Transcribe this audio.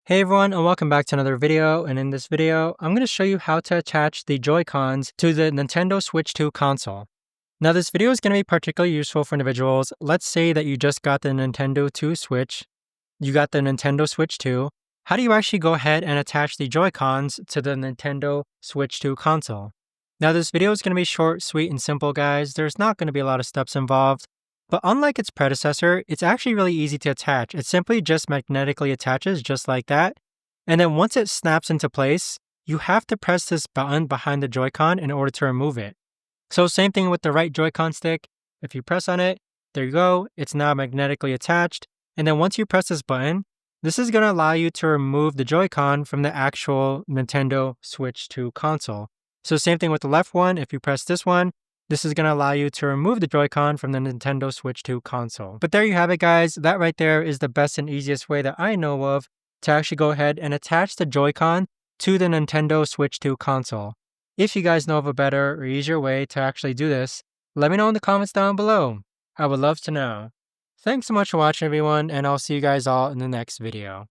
Hey everyone, and welcome back to another video. And in this video, I'm going to show you how to attach the Joy-Cons to the Nintendo Switch 2 console. Now this video is going to be particularly useful for individuals. Let's say that you just got the Nintendo 2 Switch, you got the Nintendo Switch 2. How do you actually go ahead and attach the Joy-Cons to the Nintendo Switch 2 console? Now this video is going to be short, sweet, and simple, guys. There's not going to be a lot of steps involved. But unlike its predecessor, it's actually really easy to attach. It simply just magnetically attaches just like that. And then once it snaps into place, you have to press this button behind the Joy-Con in order to remove it. So same thing with the right Joy-Con stick. If you press on it, there you go. It's now magnetically attached. And then once you press this button, this is going to allow you to remove the Joy-Con from the actual Nintendo Switch 2 console. So same thing with the left one. If you press this one, this is going to allow you to remove the Joy-Con from the Nintendo Switch 2 console. But there you have it, guys. That right there is the best and easiest way that I know of to actually go ahead and attach the Joy-Con to the Nintendo Switch 2 console. If you guys know of a better or easier way to actually do this, let me know in the comments down below. I would love to know. Thanks so much for watching, everyone, and I'll see you guys all in the next video.